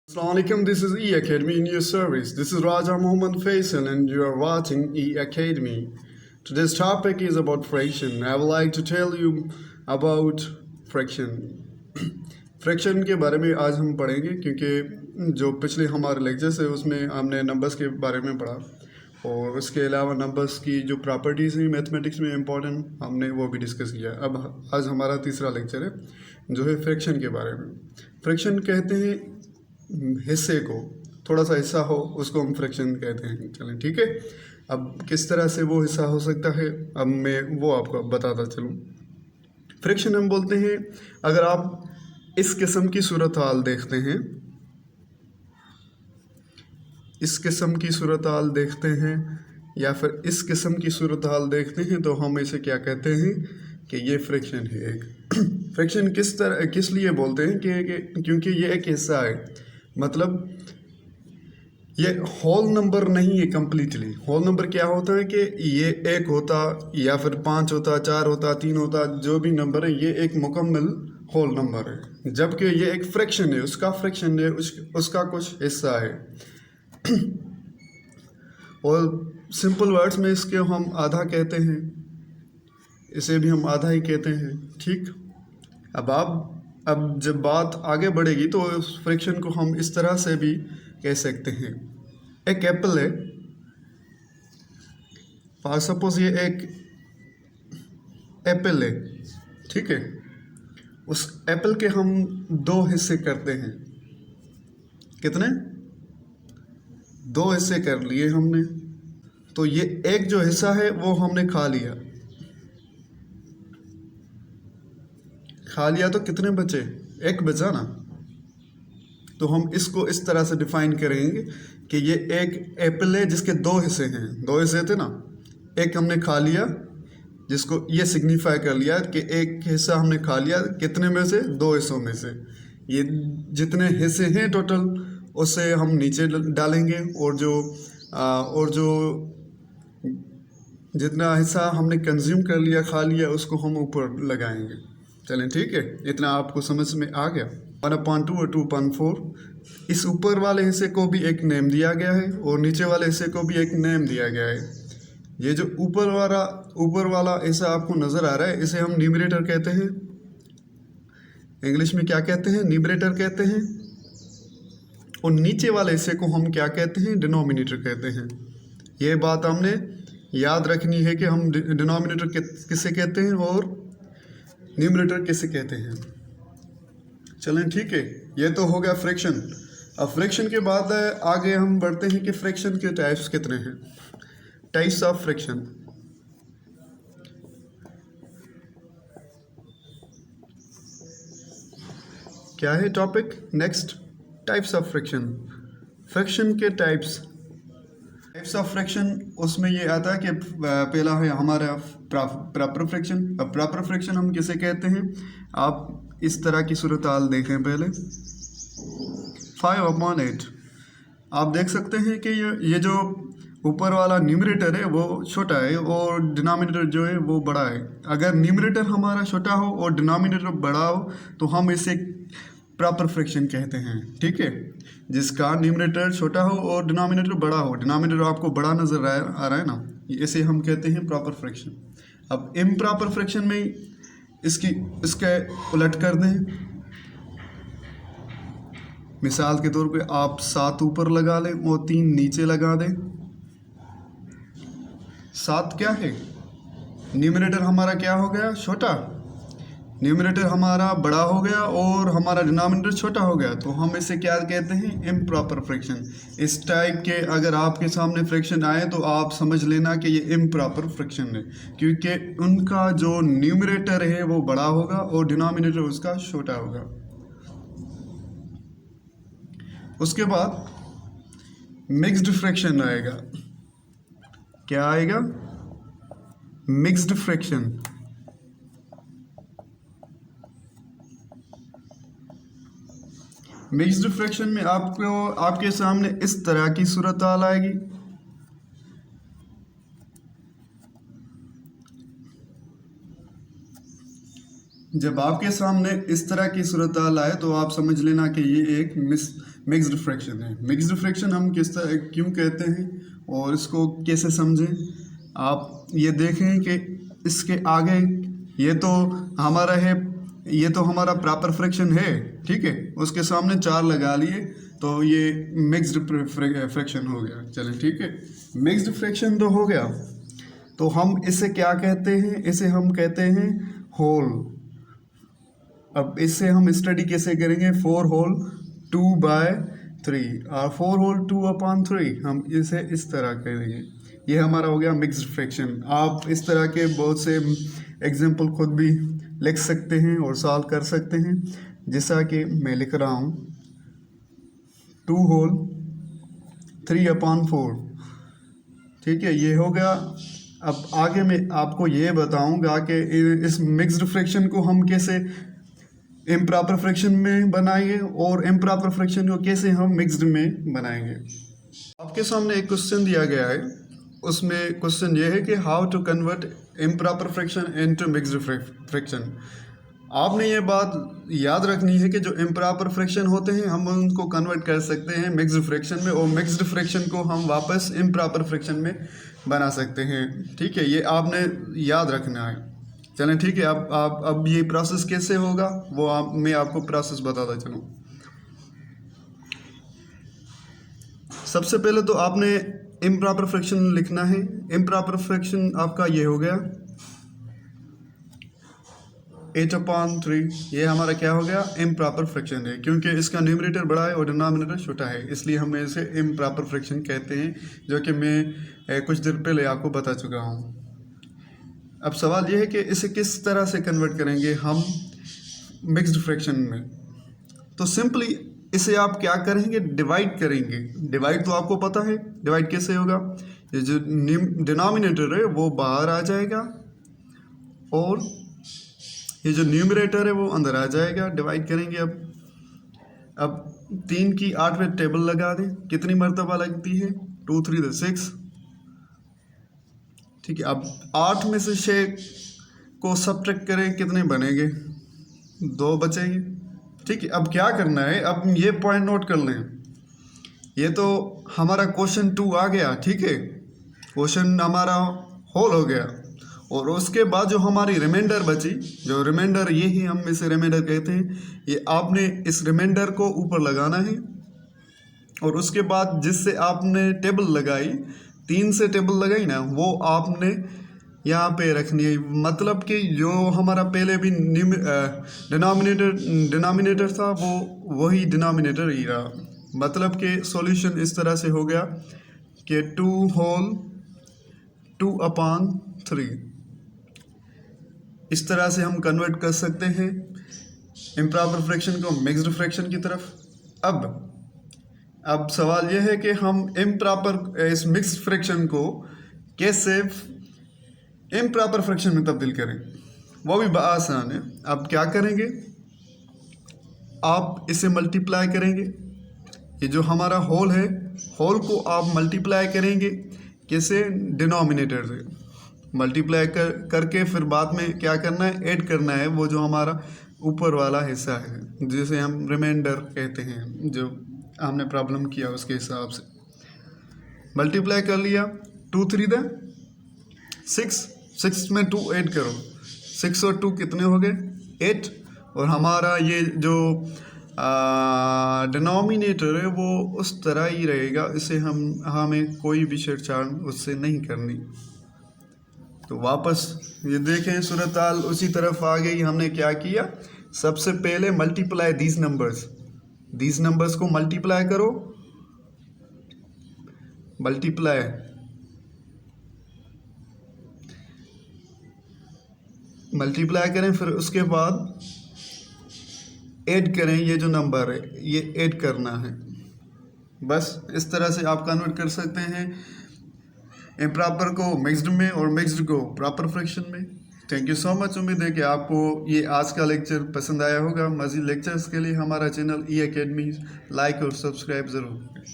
Assalamualaikum, this is E Academy in your service. This is Raja Muhammad Faisal and you are watching E Academy. Today's topic is about friction. I would like to tell you about friction. Fraction के बारे में आज हम पढ़ेंगे क्योंकि जो पिछले हमारे लेक्चर्स है उसमें हमने नंबर्स के बारे में पढ़ा और उसके अलावा नंबर्स की जो प्रॉपर्टीज़ हैं मैथमेटिक्स में इम्पॉर्टेंट हमने वो भी डिस्कस किया। अब आज हमारा तीसरा लेक्चर है जो है फ्रैक्शन के बारे में। फ्रैक्शन कहते हैं हिस्से को, थोड़ा सा हिस्सा हो उसको हम फ्रैक्शन कहते हैं। चलें ठीक है, अब किस तरह से वो हिस्सा हो सकता है अब मैं वो आपको बताता चलूँ। फ्रैक्शन हम बोलते हैं अगर आप इस किस्म की सूरत हाल देखते हैं, इस किस्म की सूरत हाल देखते हैं या फिर इस किस्म की सूरत हाल देखते हैं तो हम इसे क्या कहते हैं कि ये फ्रैक्शन है एक। फ्रैक्शन किस लिए बोलते हैं कि क्योंकि ये एक हिस्सा है, मतलब ये होल नंबर नहीं है कम्प्लीटली। होल नंबर क्या होता है कि ये एक होता या फिर 5 होता, 4 होता, 3 होता, जो भी नंबर है ये एक मुकम्मल होल नंबर है, जबकि ये एक फ्रैक्शन है, उसका फ्रैक्शन है, उसका कुछ हिस्सा है। और सिंपल वर्ड्स में इसके हम आधा कहते हैं, इसे भी हम आधा ही कहते हैं। ठीक, अब जब बात आगे बढ़ेगी तो उस फ्रैक्शन को हम इस तरह से भी कह सकते हैं। एक एप्पल है, फॉर सपोज ये एक एप्पल है, ठीक है, उस एप्पल के हम 2 हिस्से करते हैं। कितने? 2 हिस्से कर लिए हमने, तो ये एक जो हिस्सा है वो हमने खा लिया तो कितने बचे? एक बचा ना। तो हम इसको इस तरह से डिफाइन करेंगे कि ये एक एप्पल है जिसके 2 हिस्से हैं। 2 हिस्से थे ना, एक हमने खा लिया, जिसको ये सिग्निफाई कर लिया कि एक हिस्सा हमने खा लिया, कितने में से? 2 हिस्सों में से। ये जितने हिस्से हैं टोटल उसे हम नीचे डालेंगे और जो जितना हिस्सा हमने कंज्यूम कर लिया, खा लिया, उसको हम ऊपर लगाएंगे। चलें ठीक है, इतना आपको समझ में आ गया। 1/2 और 2/4, इस ऊपर वाले हिस्से को भी एक नेम दिया गया है और नीचे वाले हिस्से को भी एक नेम दिया गया है। ये जो ऊपर वाला हिस्सा आपको नज़र आ रहा है इसे हम न्यूमरेटर कहते हैं। इंग्लिश में क्या कहते हैं? न्यूमरेटर कहते हैं। और नीचे वाले हिस्से को हम क्या कहते हैं? डिनोमिनेटर कहते हैं। ये बात हमने याद रखनी है कि हम डिनोमिनेटर किसे कहते हैं और न्यूमरेटर किसे कहते हैं। चलें ठीक है, ये तो हो गया फ्रैक्शन। अब फ्रैक्शन के बाद आगे हम बढ़ते हैं कि फ्रैक्शन के टाइप्स कितने हैं। Types of fraction. क्या है topic? Next, types of fraction. Fraction के टाइप्स ऑफ फ्रैक्शन, उसमें ये आता है कि पहला है हमारा प्रॉपर फ्रैक्शन। अब प्रॉपर फ्रैक्शन हम किसे कहते हैं? आप इस तरह की सूरत हाल देखें पहले। 5/8 आप देख सकते हैं कि ये जो ऊपर वाला न्यूमरेटर है वो छोटा है और डिनोमिनेटर जो है वो बड़ा है। अगर न्यूमरेटर हमारा छोटा हो और डिनोमिनेटर बड़ा हो तो हम इसे प्रॉपर फ्रैक्शन कहते हैं। ठीक है, जिसका न्यूमरेटर छोटा हो और डिनोमिनेटर बड़ा हो, डिनोमिनेटर आपको बड़ा नज़र आ रहा है ना, इसे हम कहते हैं प्रॉपर फ्रैक्शन। अब इम्प्रॉपर फ्रैक्शन में इसके उलट कर दें। मिसाल के तौर पे आप 7 ऊपर लगा लें और 3 नीचे लगा दें। 7 क्या है? न्यूमरेटर हमारा क्या हो गया? छोटा। न्यूमरेटर हमारा बड़ा हो गया और हमारा डिनोमिनेटर छोटा हो गया, तो हम इसे क्या कहते हैं? Improper fraction. इस टाइप के अगर आपके सामने फ्रैक्शन आए तो आप समझ लेना कि ये इम्प्रॉपर फ्रैक्शन है, क्योंकि उनका जो न्यूमरेटर है वो बड़ा होगा और डिनोमिनेटर उसका छोटा होगा। उसके बाद मिक्स्ड फ्रैक्शन आएगा। क्या आएगा? Mixed fraction. मिक्स्ड फ्रैक्शन में आपके सामने इस तरह की सूरत हाल आएगी। जब आपके सामने इस तरह की सूरत हाल आए तो आप समझ लेना कि ये एक मिक्स्ड फ्रैक्शन है। मिक्स्ड फ्रैक्शन हम किस तरह क्यों कहते हैं और इसको कैसे समझें, आप ये देखें कि इसके आगे ये तो हमारा है, ये तो हमारा प्रॉपर फ्रैक्शन है, ठीक है। उसके सामने 4 लगा लिए तो ये मिक्स्ड फ्रैक्शन हो गया। चलें ठीक है, मिक्स्ड फ्रैक्शन तो हो गया। तो हम इसे क्या कहते हैं, इसे हम कहते हैं होल। अब इससे हम स्टडी कैसे करेंगे, 4 होल 2/3 और 4 होल 2/3 हम इसे इस तरह करेंगे। ये हमारा हो गया मिक्स्ड फ्रैक्शन। आप इस तरह के बहुत से एग्जाम्पल खुद भी लिख सकते हैं और सॉल्व कर सकते हैं, जैसा कि मैं लिख रहा हूँ 2 होल 3/4, ठीक है, ये हो गया। अब आगे मैं आपको ये बताऊंगा कि इस मिक्स्ड फ्रैक्शन को हम कैसे इम्प्रॉपर फ्रैक्शन में बनाएंगे और इम्प्रॉपर फ्रैक्शन को कैसे हम मिक्स्ड में बनाएंगे। आपके सामने एक क्वेश्चन दिया गया है, उसमें क्वेश्चन ये है कि how to convert improper fraction into mixed fraction. आपने ये बात याद रखनी है कि जो इम्प्रॉपर फ्रैक्शन होते हैं हम उनको कन्वर्ट कर सकते हैं मिक्स्ड फ्रैक्शन में, और मिक्स्ड फ्रैक्शन को हम वापस इम्प्रॉपर फ्रैक्शन में बना सकते हैं, ठीक है। ये आपने याद रखना है। चलें ठीक है, अब ये प्रोसेस कैसे होगा वो मैं आपको प्रोसेस बताता चलूँ। सबसे पहले तो आपने इम्प्रॉपर फ्रैक्शन लिखना है। इम्प्रॉपर फ्रैक्शन आपका ये हो गया 8/3, ये हमारा क्या हो गया, इम्प्रॉपर फ्रैक्शन है। क्योंकि इसका न्यूमरेटर बड़ा है और डिनोमिनेटर छोटा है, इसलिए हम इसे इम्प्रॉपर फ्रैक्शन कहते हैं, जो कि मैं कुछ देर पहले आपको बता चुका हूँ। अब सवाल ये है कि इसे किस तरह से कन्वर्ट करेंगे हम मिक्स्ड फ्रैक्शन में। तो सिंपली इसे आप क्या करेंगे, डिवाइड करेंगे। डिवाइड तो आपको पता है, डिवाइड कैसे होगा, ये जो डिनोमिनेटर है वो बाहर आ जाएगा और ये जो न्यूमरेटर है वो अंदर आ जाएगा। डिवाइड करेंगे। अब 3 की 8वें टेबल लगा दें, कितनी मरतबा लगती है, 2 3 6, ठीक है। अब 8 में से 6 को सब्ट्रैक्ट करें, कितने बनेंगे, 2 बचेंगे, ठीक है। अब क्या करना है, अब ये पॉइंट नोट कर लें, ये तो हमारा क्वेश्चन 2 आ गया, ठीक है, क्वेश्चन हमारा होल हो गया। और उसके बाद जो हमारी रिमाइंडर बची, जो रिमाइंडर ये ही हम इसे रिमाइंडर कहते हैं, ये आपने इस रिमाइंडर को ऊपर लगाना है। और उसके बाद जिससे आपने टेबल लगाई, 3 से टेबल लगाई ना, वो आपने यहाँ पे रखनी है। मतलब कि जो हमारा पहले भी डिनोमिनेटर था वो वही डिनोमिनेटर ही रहा। मतलब कि सॉल्यूशन इस तरह से हो गया कि 2 होल 2/3, इस तरह से हम कन्वर्ट कर सकते हैं इम्प्रॉपर फ्रैक्शन को मिक्स्ड फ्रैक्शन की तरफ। अब सवाल यह है कि हम इस मिक्स्ड फ्रैक्शन को कैसे इम्प्रॉपर फ्रैक्शन में तब्दील करें, वो भी आसान है। अब क्या करेंगे, आप इसे मल्टीप्लाई करेंगे। ये जो हमारा होल है, होल को आप मल्टीप्लाई करेंगे, कैसे, डिनोमिनेटर से मल्टीप्लाई करके फिर बाद में क्या करना है, ऐड करना है वो जो हमारा ऊपर वाला हिस्सा है, जिसे हम रिमाइंडर कहते हैं, जो हमने प्रॉब्लम किया उसके हिसाब से मल्टीप्लाई कर लिया। 2 3 6 में 2 ऐड करो, 6 और 2 कितने हो गए, 8। और हमारा ये जो डिनोमिनेटर है वो उस तरह ही रहेगा, इसे हमें कोई भी छेड़छाड़ उससे नहीं करनी। तो वापस ये देखें सूरत हाल उसी तरफ आ गई। हमने क्या किया, सबसे पहले मल्टीप्लाई दीज नंबर्स को मल्टीप्लाई करो, मल्टीप्लाई करें, फिर उसके बाद ऐड करें। ये जो नंबर है ये ऐड करना है। बस इस तरह से आप कन्वर्ट कर सकते हैं इम्प्रॉपर को मिक्स्ड में और मिक्स्ड को प्रॉपर फ्रैक्शन में। Thank you so much. उम्मीद है कि आपको ये आज का लेक्चर पसंद आया होगा। मज़ीद लेक्चर्स के लिए हमारा चैनल ई अकेडमी लाइक और सब्सक्राइब ज़रूर करें।